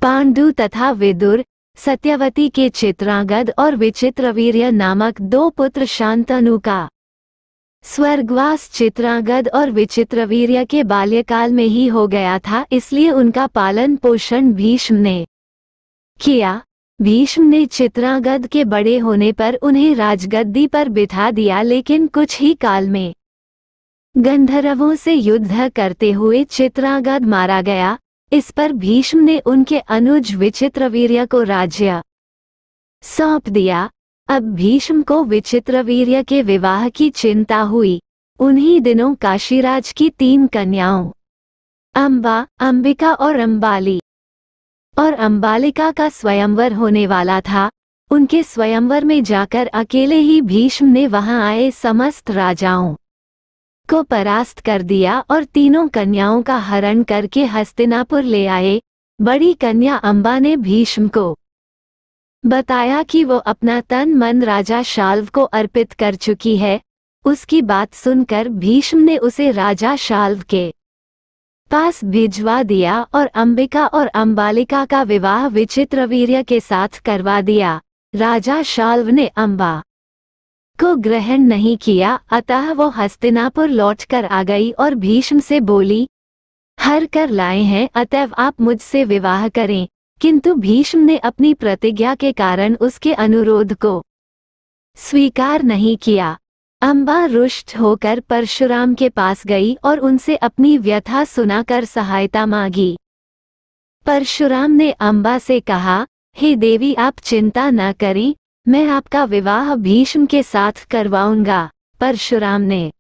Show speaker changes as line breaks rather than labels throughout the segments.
पांडु तथा विदुर, सत्यवती के चित्रांगद और विचित्रवीर्य नामक 2 पुत्र शांतनु का स्वर्गवास चित्रांगद और विचित्रवीर्य के बाल्यकाल में ही हो गया था, इसलिए उनका पालन पोषण भीष्म ने किया। भीष्म ने चित्रांगद के बड़े होने पर उन्हें राजगद्दी पर बिठा दिया, लेकिन कुछ ही काल में गंधर्वों से युद्ध करते हुए चित्रांगद मारा गया। इस पर भीष्म ने उनके अनुज विचित्रवीर्य को राज्य सौंप दिया। अब भीष्म को विचित्रवीर्य के विवाह की चिंता हुई। उन्हीं दिनों काशीराज की 3 कन्याओं अंबा, अंबिका और अंबाली और अंबालिका का स्वयंवर होने वाला था। उनके स्वयंवर में जाकर अकेले ही भीष्म ने वहां आए समस्त राजाओं को परास्त कर दिया और तीनों कन्याओं का हरण करके हस्तिनापुर ले आए। बड़ी कन्या अंबा ने भीष्म को बताया कि वो अपना तन मन राजा शाल्व को अर्पित कर चुकी है। उसकी बात सुनकर भीष्म ने उसे राजा शाल्व के पास भिजवा दिया और अंबिका और अंबालिका का विवाह विचित्रवीर्य के साथ करवा दिया। राजा शाल्व ने अंबा को ग्रहण नहीं किया, अतः वो हस्तिनापुर लौटकर आ गई और भीष्म से बोली, हर कर लाए हैं, अतएव आप मुझसे विवाह करें। किंतु भीष्म ने अपनी प्रतिज्ञा के कारण उसके अनुरोध को स्वीकार नहीं किया। अंबा रुष्ट होकर परशुराम के पास गई और उनसे अपनी व्यथा सुनाकर सहायता मांगी। परशुराम ने अंबा से कहा, हे देवी, आप चिंता न करें, मैं आपका विवाह भीष्म के साथ करवाऊंगा। परशुराम ने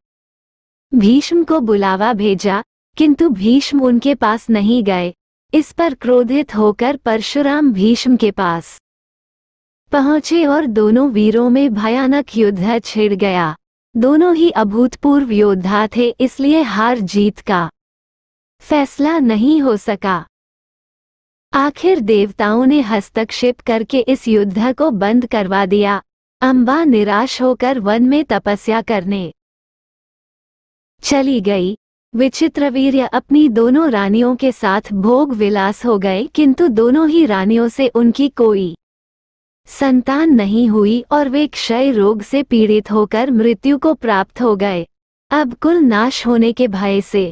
भीष्म को बुलावा भेजा, किंतु भीष्म उनके पास नहीं गए। इस पर क्रोधित होकर परशुराम भीष्म के पास पहुंचे और दोनों वीरों में भयानक युद्ध छिड़ गया। दोनों ही अभूतपूर्व योद्धा थे, इसलिए हार जीत का फैसला नहीं हो सका। आखिर देवताओं ने हस्तक्षेप करके इस युद्ध को बंद करवा दिया। अंबा निराश होकर वन में तपस्या करने चली गई। विचित्रवीर्य अपनी दोनों रानियों के साथ भोग विलास हो गए, किंतु दोनों ही रानियों से उनकी कोई संतान नहीं हुई और वे क्षय रोग से पीड़ित होकर मृत्यु को प्राप्त हो गए। अब कुल नाश होने के भय से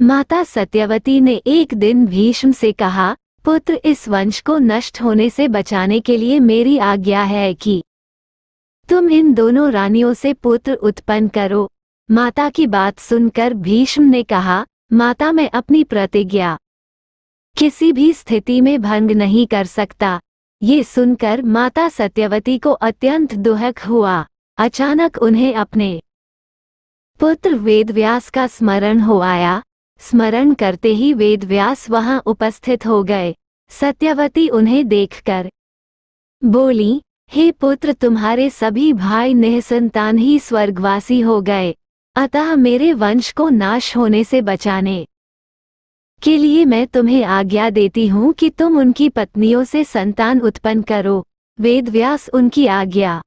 माता सत्यवती ने एक दिन भीष्म से कहा, पुत्र, इस वंश को नष्ट होने से बचाने के लिए मेरी आज्ञा है कि तुम इन दोनों रानियों से पुत्र उत्पन्न करो। माता की बात सुनकर भीष्म ने कहा, माता, मैं अपनी प्रतिज्ञा किसी भी स्थिति में भंग नहीं कर सकता। ये सुनकर माता सत्यवती को अत्यंत दुख हुआ। अचानक उन्हें अपने पुत्र वेदव्यास का स्मरण हो आया। स्मरण करते ही वेदव्यास वहां उपस्थित हो गए। सत्यवती उन्हें देखकर बोली, हे पुत्र, तुम्हारे सभी भाई निःसंतान ही स्वर्गवासी हो गए, अतः मेरे वंश को नाश होने से बचाने के लिए मैं तुम्हें आज्ञा देती हूँ कि तुम उनकी पत्नियों से संतान उत्पन्न करो। वेदव्यास उनकी आज्ञा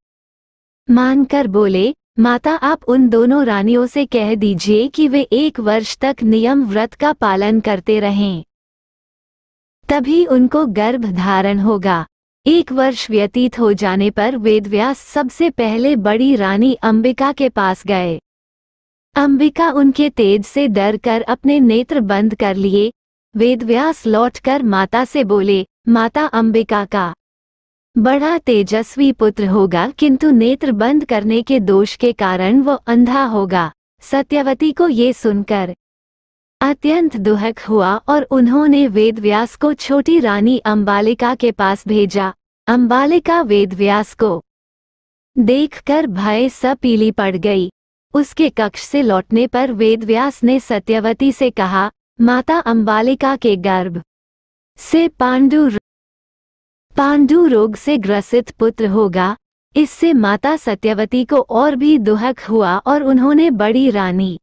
मानकर बोले, माता, आप उन दोनों रानियों से कह दीजिए कि वे 1 वर्ष तक नियम व्रत का पालन करते रहें, तभी उनको गर्भ धारण होगा। 1 वर्ष व्यतीत हो जाने पर वेदव्यास सबसे पहले बड़ी रानी अंबिका के पास गए। अंबिका उनके तेज से डरकर अपने नेत्र बंद कर लिए। वेदव्यास लौटकर माता से बोले, माता, अंबिका का बड़ा तेजस्वी पुत्र होगा, किंतु नेत्र बंद करने के दोष के कारण वो अंधा होगा। सत्यवती को ये सुनकर अत्यंत दुख हुआ और उन्होंने वेदव्यास को छोटी रानी अंबालिका के पास भेजा। अंबालिका वेदव्यास को देखकर भय से पीली पड़ गई। उसके कक्ष से लौटने पर वेदव्यास ने सत्यवती से कहा, माता, अंबालिका के गर्भ से पांडु रोग से ग्रसित पुत्र होगा। इससे माता सत्यवती को और भी दुख हुआ और उन्होंने बड़ी रानी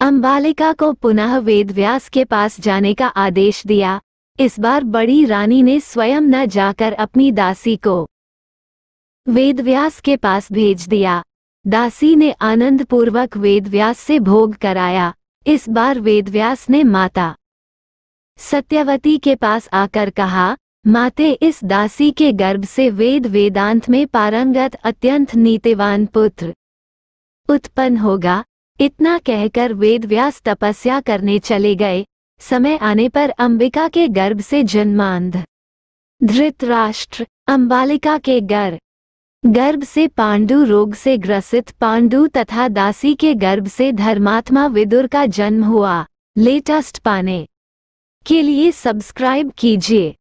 अंबालिका को पुनः वेदव्यास के पास जाने का आदेश दिया। इस बार बड़ी रानी ने स्वयं न जाकर अपनी दासी को वेदव्यास के पास भेज दिया। दासी ने आनंदपूर्वक वेदव्यास से भोग कराया। इस बार वेदव्यास ने माता सत्यवती के पास आकर कहा, माते, इस दासी के गर्भ से वेद वेदांत में पारंगत अत्यंत नीतिवान पुत्र उत्पन्न होगा। इतना कहकर वेदव्यास तपस्या करने चले गए। समय आने पर अंबिका के गर्भ से जन्मांध धृतराष्ट्र, अंबालिका के गर्भ से पांडु, रोग से ग्रसित पांडु तथा दासी के गर्भ से धर्मात्मा विदुर का जन्म हुआ। लेटेस्ट पाने के लिए सब्सक्राइब कीजिए।